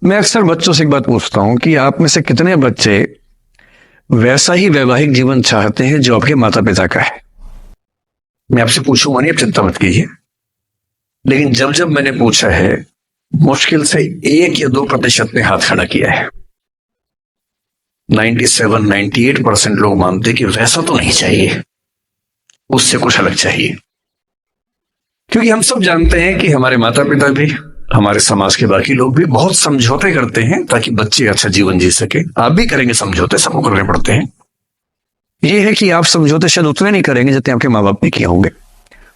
मैं अक्सर बच्चों से एक बात पूछता हूं कि आप में से कितने बच्चे वैसा ही वैवाहिक जीवन चाहते हैं जो आपके माता पिता का है। मैं आपसे पूछूंगा नहीं, आप चिंता मत कीजिए, लेकिन जब जब मैंने पूछा है मुश्किल से 1 या 2% ने हाथ खड़ा किया है। 97-98% लोग मानते हैं कि वैसा तो नहीं चाहिए, उससे कुछ अलग चाहिए। क्योंकि हम सब जानते हैं कि हमारे माता पिता भी, हमारे समाज के बाकी लोग भी बहुत समझौते करते हैं ताकि बच्चे अच्छा जीवन जी सके। आप भी करेंगे समझौते, सबको करने पड़ते हैं। यह है कि आप समझौते शायद उतने नहीं करेंगे जितने आपके माँ बाप ने किए होंगे,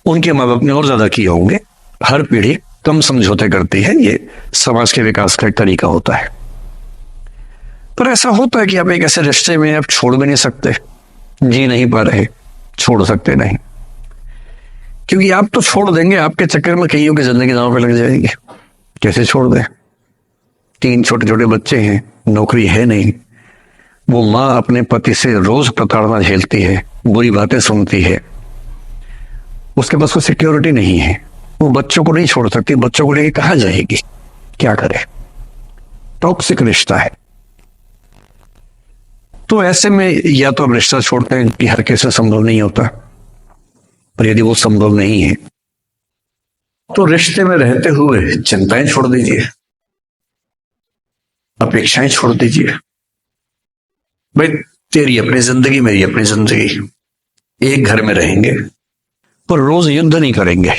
उनके माँ बाप ने और ज्यादा किए होंगे। हर पीढ़ी कम समझौते करती है, ये समाज के विकास का एक तरीका होता है। पर ऐसा होता है कि आप एक ऐसे रिश्ते में आप छोड़ भी नहीं सकते, जी नहीं पा रहे, छोड़ सकते नहीं, क्योंकि आप तो छोड़ देंगे, आपके चक्कर में कईयों की जिंदगी दांव पे लग जाएगी। कैसे छोड़ दें? 3 छोटे छोटे बच्चे हैं, नौकरी है नहीं, वो माँ अपने पति से रोज प्रताड़ना झेलती है, बुरी बातें सुनती है, उसके पास कोई सिक्योरिटी नहीं है, वो बच्चों को नहीं छोड़ सकती, बच्चों को लेके कहाँ जाएगी, क्या करे? टॉक्सिक रिश्ता है। तो ऐसे में या तो आप रिश्ता छोड़ते हैं कि हर किसी संभव नहीं होता, पर यदि वो संभव नहीं है तो रिश्ते में रहते हुए चिंताएं छोड़ दीजिए, अपेक्षाएं छोड़ दीजिए। भाई तेरी अपनी जिंदगी, मेरी अपनी जिंदगी, एक घर में रहेंगे पर रोज युद्ध नहीं करेंगे,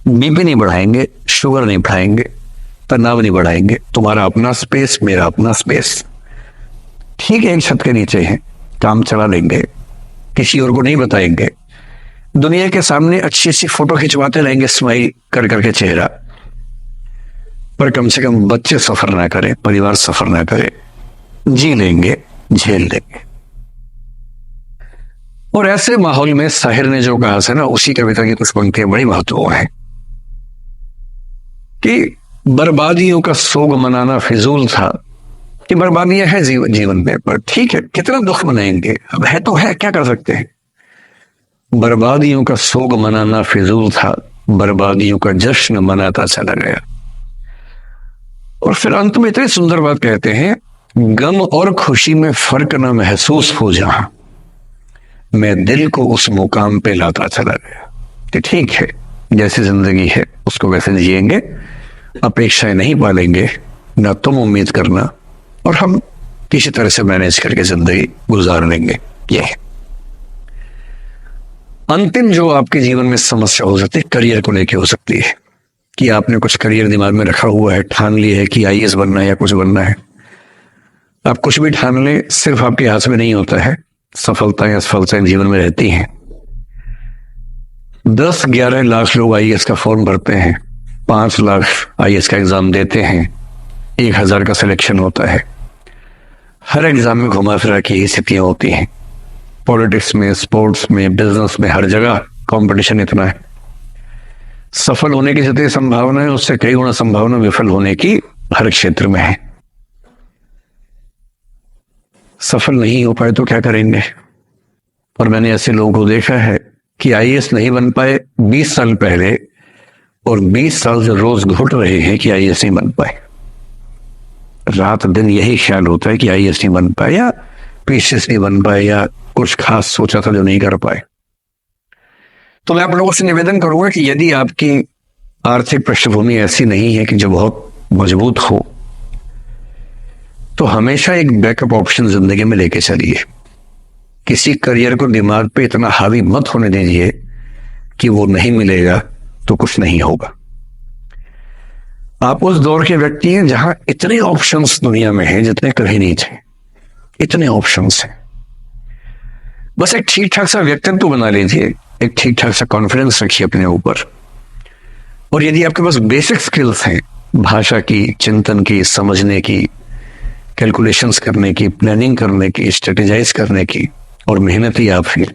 बीपी नहीं बढ़ाएंगे, शुगर नहीं बढ़ाएंगे, तनाव नहीं बढ़ाएंगे। तुम्हारा अपना स्पेस, मेरा अपना स्पेस, ठीक है, एक छत के नीचे है, काम चला लेंगे, किसी और को नहीं बताएंगे, दुनिया के सामने अच्छी अच्छी फोटो खिंचवाते रहेंगे स्माइल कर करके चेहरा, पर कम से कम बच्चे सफर ना करें, परिवार सफर ना करे, जी लेंगे, झेल लेंगे। और ऐसे माहौल में साहिर ने जो कहा था ना, उसी कविता की कुछ पंक्तियां बड़ी महत्वपूर्ण है कि बर्बादियों का सोग मनाना फिजूल था, कि बर्बादियां हैं जीवन में, पर ठीक है, कितना दुख मनाएंगे, अब है तो है, क्या कर सकते हैं। बर्बादियों का सोग मनाना फिजूल था, बर्बादियों का जश्न मनाता चला गया। और फिर अंत में इतनी सुंदर बात कहते हैं, गम और खुशी में फर्क न महसूस हो जहां, मैं दिल को उस मुकाम पे लाता चला गया। कि ठीक है, जैसी जिंदगी है उसको वैसे जिएंगे, अपेक्षाएं नहीं पालेंगे, ना तुम उम्मीद करना, और हम किसी तरह से मैनेज करके जिंदगी गुजार लेंगे। ये अंतिम जो आपके जीवन में समस्या हो सकती है, करियर को लेके हो सकती है, कि आपने कुछ करियर दिमाग में रखा हुआ है, ठान लिया है कि आईएएस बनना है या कुछ बनना है। आप कुछ भी ठान ले, सिर्फ आपके हाथ में नहीं होता है, सफलताएं असफलताएं जीवन में रहती हैं। 10-11 लाख लोग आईएएस का फॉर्म भरते हैं, 5 लाख आईएएस का एग्जाम देते हैं, 1000 का सिलेक्शन होता है। हर एग्जाम में घुमा फिरा की ही स्थितियां होती हैं। पॉलिटिक्स में, स्पोर्ट्स में, बिजनेस में, हर जगह कंपटीशन इतना है। सफल होने की जितनी संभावना है उससे कई गुना संभावना विफल होने की हर क्षेत्र में है। सफल नहीं हो पाए तो क्या करेंगे? और मैंने ऐसे लोगों को देखा है कि आईएएस नहीं बन पाए 20 साल पहले, और 20 साल से रोज घुट रहे हैं कि आईएएस नहीं बन पाए। रात दिन यही ख्याल होता है कि आईएएस नहीं बन पाए, या पीसीएस नहीं बन पाए, या कुछ खास सोचा था जो नहीं कर पाए। तो मैं आप लोगों से निवेदन करूंगा कि यदि आपकी आर्थिक पृष्ठभूमि ऐसी नहीं है कि जो बहुत मजबूत हो, तो हमेशा एक बैकअप ऑप्शन जिंदगी में लेके चलिए। किसी करियर को दिमाग पे इतना हावी मत होने दीजिए कि वो नहीं मिलेगा तो कुछ नहीं होगा। आप उस दौर के व्यक्ति हैं जहां इतने ऑप्शंस दुनिया में हैं जितने कभी नहीं थे, इतने ऑप्शंस हैं। बस एक ठीक ठाक सा व्यक्तित्व बना लीजिए, एक ठीक ठाक सा कॉन्फिडेंस रखिए अपने ऊपर, और यदि आपके पास बेसिक स्किल्स हैं, भाषा की, चिंतन की, समझने की, कैलकुलेशंस करने की, प्लानिंग करने की, स्ट्रेटेजाइज करने की, और मेहनती आप हैं,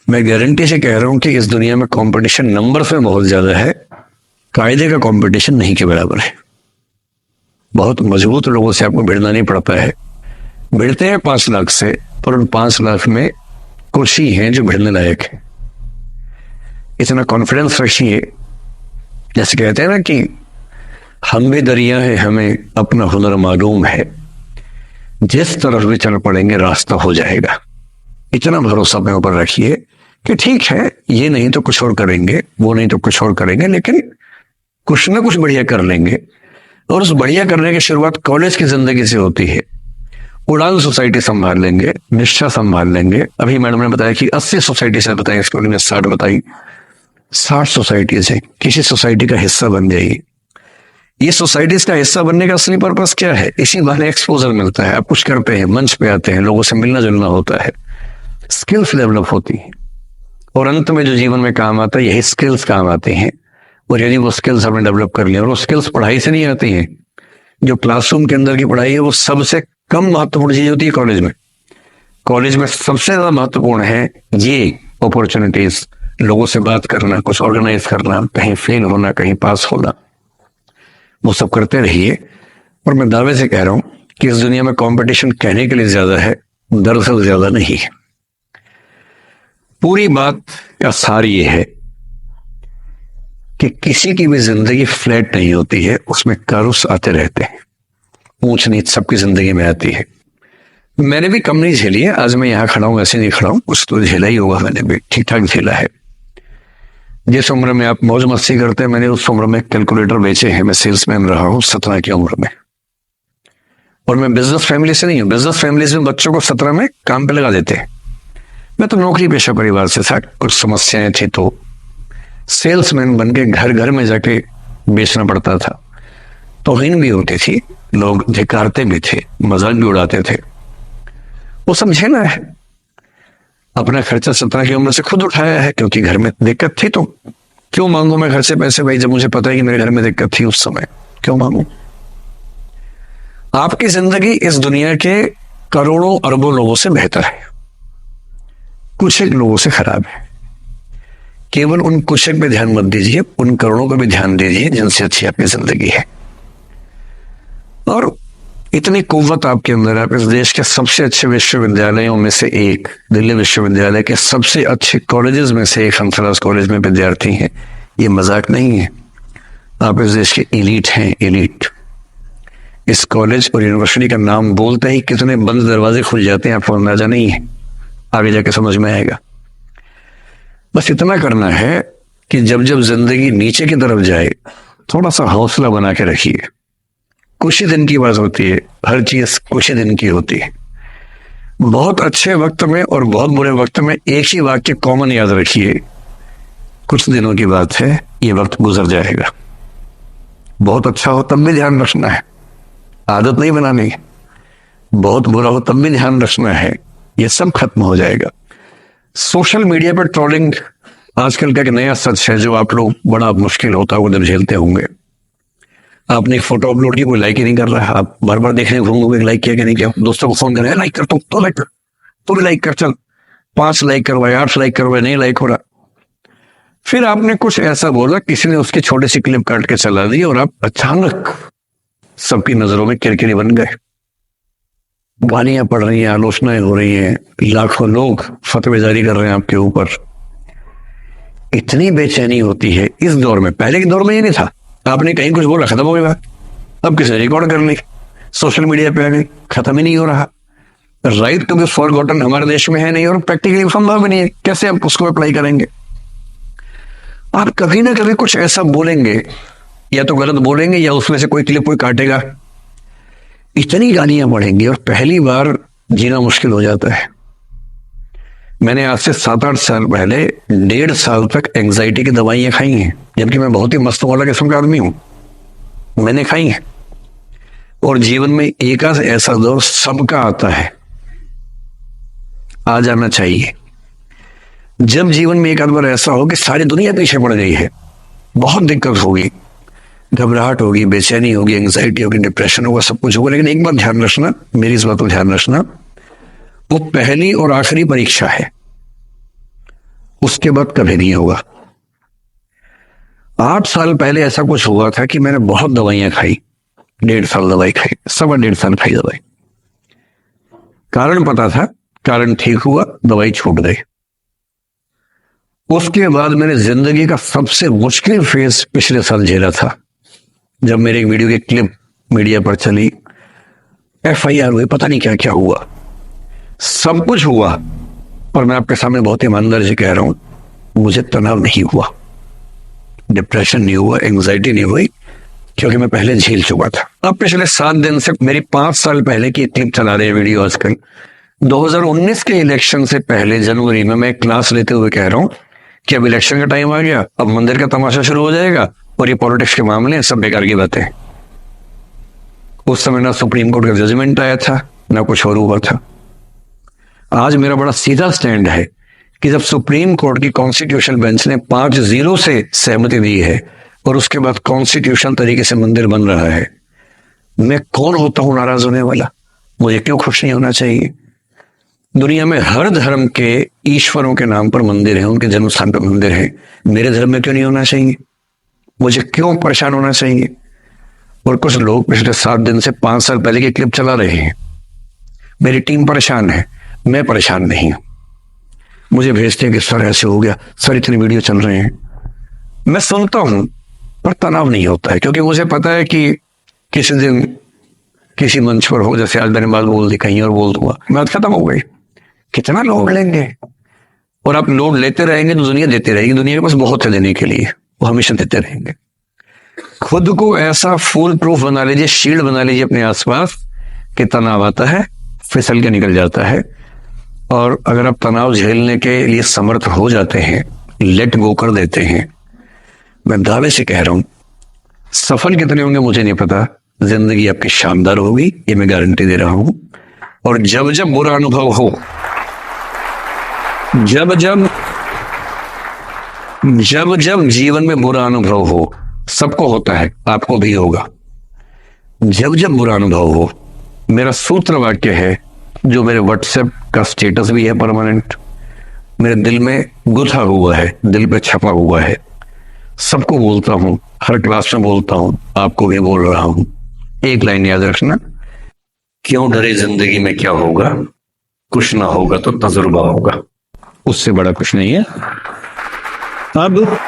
मैं गारंटी से कह रहा हूं कि इस दुनिया में कंपटीशन नंबर से बहुत ज्यादा है, कायदे का कंपटीशन नहीं के बराबर है। बहुत मजबूत लोगों से आपको भिड़ना नहीं पड़ता है। भिड़ते हैं 5 लाख से, पर उन 5 लाख में कुछ ही हैं जो भिड़ने लायक है। इतना कॉन्फिडेंस रखिए, जैसे कहते हैं ना कि हम भी दरिया है, हमें अपना हुनर मालूम है, जिस तरफ भी चल पड़ेंगे रास्ता हो जाएगा। इतना भरोसा अपने ऊपर रखिए कि ठीक है, ये नहीं तो कुछ और करेंगे, वो नहीं तो कुछ और करेंगे, लेकिन कुछ ना कुछ बढ़िया कर लेंगे। और उस बढ़िया करने की शुरुआत कॉलेज की जिंदगी से होती है। उड़ान सोसाइटी संभाल लेंगे, निष्ठा संभाल लेंगे। अभी मैडम ने बताया कि 80 सोसाइटी से बताई, स्कूल में 60 बताई। 60 सोसाइटी से किसी सोसाइटी का हिस्सा बन जाइए। ये सोसाइटीज का हिस्सा बनने का असली पर्पस क्या है? इसी बहाने एक्सपोजर मिलता है, आप कुछ करते हैं, मंच पे आते हैं, लोगों से मिलना जुलना होता है, स्किल्स डेवलप होती है, और अंत में जो जीवन में काम आता है यही स्किल्स काम आते हैं। और यदि वो स्किल्स हमने डेवलप कर लिया, और वो स्किल्स पढ़ाई से नहीं आती हैं, जो क्लासरूम के अंदर की पढ़ाई है वो सबसे कम महत्वपूर्ण चीज होती है कॉलेज में। कॉलेज में सबसे ज्यादा महत्वपूर्ण है ये अपॉर्चुनिटीज, लोगों से बात करना, कुछ ऑर्गेनाइज करना, कहीं फेल होना, कहीं पास होना, वो सब करते रहिए। और मैं दावे से कह रहा हूं कि इस दुनिया में कंपटीशन कहने के लिए ज्यादा है, दरअसल ज्यादा नहीं है। पूरी बात का सार ये है कि किसी की भी जिंदगी फ्लैट नहीं होती है, उसमें कर्व्स आते रहते हैं, ऊंच नीच सबकी जिंदगी में आती है। मैंने भी कम नहीं झेली है, आज मैं यहां खड़ा हूं ऐसे नहीं खड़ा हूं, कुछ तो झेला ही होगा, मैंने भी ठीक ठाक झेला है। जिस उम्र में आप मौज मस्ती करते हैं, मैंने उस उम्र में कैलकुलेटर बेचे हैं। मैं सेल्समैन रहा हूं 17 की उम्र में, और मैं बिजनेस फैमिली से नहीं हूं। बिजनेस फैमिली से बच्चों को 17 में काम पे लगा देते हैं। मैं तो नौकरी पेशा परिवार से था, कुछ समस्याएं थी तो सेल्समैन बन के घर घर में जाके बेचना पड़ता था। तौहीन भी होती थी, लोग धिक्कारते भी थे, मजाक भी उड़ाते थे। वो समझे ना है, अपना खर्चा 17 की उम्र से खुद उठाया है, क्योंकि घर में दिक्कत थी। तो क्यों मांगू मैं घर से पैसे भाई, जब मुझे पता है कि मेरे घर में दिक्कत थी उस समय, क्यों मांगू? आपकी जिंदगी इस दुनिया के करोड़ों अरबों लोगों से बेहतर है, कुछ एक लोगों से खराब है। केवल उन कुछ एक पे ध्यान मत दीजिए, उन करोड़ों पे भी ध्यान दीजिए जिनसे अच्छी आपकी जिंदगी है। और इतनी कुव्वत आपके अंदर, आप इस देश के सबसे अच्छे विश्वविद्यालयों में से एक, दिल्ली विश्वविद्यालय के सबसे अच्छे कॉलेजेस में से एक हंसराज कॉलेज में विद्यार्थी हैं। ये मजाक नहीं है, आप इस देश के एलीट हैं, एलीट। इस कॉलेज और यूनिवर्सिटी का नाम बोलते ही कितने बंद दरवाजे खुल जाते हैं, आपको अंदाजा नहीं है, आगे जाके समझ में आएगा। बस इतना करना है कि जब जब जिंदगी नीचे की तरफ जाए, थोड़ा सा हौसला बना के रखिए। कुछ ही दिन की बात होती है, हर चीज कुछ ही दिन की होती है। बहुत अच्छे वक्त में और बहुत बुरे वक्त में एक ही वाक्य कॉमन याद रखिए, कुछ दिनों की बात है, ये वक्त गुजर जाएगा। बहुत अच्छा हो तब भी ध्यान रखना है, आदत नहीं बनानी। बहुत बुरा हो तब भी ध्यान रखना है, ये सब खत्म हो जाएगा। सोशल मीडिया पर ट्रोलिंग आजकल का एक नया सच है, जो आप लोग बड़ा मुश्किल होता है जब झेलते होंगे। आपने एक फोटो अपलोड की, कोई लाइक ही नहीं कर रहा है, आप बार बार देखने घूमोगे लाइक किया कि नहीं किया। दोस्तों को फोन करें, लाइक कर, तो लाइक कर, तो भी लाइक कर, चल 5 लाइक करवाए, 8 लाइक करवाए, नहीं लाइक हो रहा। फिर आपने कुछ ऐसा बोला, किसी ने उसकी छोटी सी क्लिप काट के चला दी, और आप अचानक सबकी नजरों में किरकिरी बन गए। गालियां पड़ रही हैं, आलोचनाएं हो रही हैं, लाखों लोग फतवे जारी कर रहे हैं आपके ऊपर। इतनी बेचैनी होती है इस दौर में। पहले के दौर में ये नहीं था, आपने कहीं कुछ बोला खत्म हो गई बात, अब किसी ने रिकॉर्ड कर ली, सोशल मीडिया पे आ गई, खत्म ही नहीं हो रहा। राइट टू बी फॉरगॉटन हमारे देश में है नहीं, और प्रैक्टिकली संभव भी नहीं है। कैसे आप उसको अप्लाई करेंगे? आप कभी ना कभी कुछ ऐसा बोलेंगे, या तो गलत बोलेंगे या उसमें से कोई क्लिप कोई काटेगा, इतनी गालियां पड़ेंगी और पहली बार जीना मुश्किल हो जाता है। मैंने आज से 7-8 साल पहले 1.5 साल तक एंजाइटी की दवाइयां खाई हैं, जबकि मैं बहुत ही मस्त वाला किस्म का आदमी हूं, मैंने खाई हैं। और जीवन में एक ऐसा दौर सबका आता है, आ जाना चाहिए, जब जीवन में एक आध बार ऐसा हो कि सारी दुनिया पीछे पड़ गई है, बहुत दिक्कत होगी, घबराहट होगी, बेचैनी होगी, एंजाइटी होगी, डिप्रेशन होगा, सब कुछ होगा। लेकिन एक बात ध्यान रखना, मेरी इस बात को ध्यान रखना, वो पहली और आखिरी परीक्षा है, उसके बाद कभी नहीं होगा। 8 साल पहले ऐसा कुछ हुआ था कि मैंने बहुत दवाइयां खाई, 1.5 साल दवाई खाई, 1.25 साल खाई दवाई। कारण पता था, कारण ठीक हुआ, दवाई छूट गई। उसके बाद मैंने जिंदगी का सबसे मुश्किल फेज पिछले साल झेला था, जब मेरे एक वीडियो की क्लिप मीडिया पर चली, FIR हुई, पता नहीं क्या क्या हुआ, सब कुछ हुआ, पर मैं आपके सामने बहुत ईमानदारी से कह रहा हूं, मुझे तनाव नहीं हुआ, डिप्रेशन नहीं हुआ, एंग्जाइटी नहीं हुई, क्योंकि मैं पहले झेल चुका था। अब पिछले 7 दिन से मेरी 5 साल पहले की क्लिप चला रहे हैं वीडियो आजकल। 2019 के इलेक्शन से पहले जनवरी में मैं एक क्लास लेते हुए कह रहा हूं कि अब इलेक्शन का टाइम आ गया, अब मंदिर का तमाशा शुरू हो जाएगा और ये पॉलिटिक्स के मामले सब बेकार की बातें। उस समय ना सुप्रीम कोर्ट का जजमेंट आया था, ना कुछ और हुआ था। आज मेरा बड़ा सीधा स्टैंड है कि जब सुप्रीम कोर्ट की कॉन्स्टिट्यूशन बेंच ने 5-0 से सहमति दी है और उसके बाद कॉन्स्टिट्यूशन तरीके से मंदिर बन रहा है, मैं कौन होता हूं नाराज होने वाला? मुझे क्यों खुश नहीं होना चाहिए? दुनिया में हर धर्म के ईश्वरों के नाम पर मंदिर है, उनके जन्म स्थान पर मंदिर है, मेरे धर्म में क्यों नहीं होना चाहिए? मुझे क्यों परेशान होना चाहिए? और कुछ लोग पिछले 7 दिन से 5 साल पहले की क्लिप चला रहे हैं। मेरी टीम परेशान है, मैं परेशान नहीं हूं। मुझे भेजते हैं कि सर ऐसे हो गया, सर इतने वीडियो चल रहे हैं। मैं सुनता हूं पर तनाव नहीं होता है, क्योंकि मुझे पता है कि किसी दिन किसी मंच पर हो, जैसे आज मैंने बात बोल दी, कहीं और बोल दूंगा, बात खत्म हो गई। कितना लोड लेंगे? और आप लोड लेते रहेंगे तो दुनिया देते रहेगी। दुनिया के पास बहुत है देने के लिए, वो हमेशा देते रहेंगे। खुद को ऐसा फुल प्रूफ बना लीजिए, शील्ड बना लीजिए अपने आसपास कि तनाव आता है फिसल के निकल जाता है। और अगर आप तनाव झेलने के लिए समर्थ हो जाते हैं, लेट गो कर देते हैं, मैं दावे से कह रहा हूं, सफल कितने होंगे मुझे नहीं पता, जिंदगी आपकी शानदार होगी, ये मैं गारंटी दे रहा हूं। और जब जब बुरा अनुभव हो, जब जब जीवन में बुरा अनुभव हो, सबको होता है, आपको भी होगा। जब जब बुरा अनुभव हो, मेरा सूत्र वाक्य है, जो मेरे व्हाट्सएप का स्टेटस भी है परमानेंट, मेरे दिल में गुथा हुआ है, दिल पे छपा हुआ है, सबको बोलता हूं, हर क्लास में बोलता हूं, आपको भी बोल रहा हूं। एक लाइन याद रखना, क्यों डरे जिंदगी में क्या होगा, कुछ ना होगा तो तजुर्बा होगा, उससे बड़ा कुछ नहीं है। अब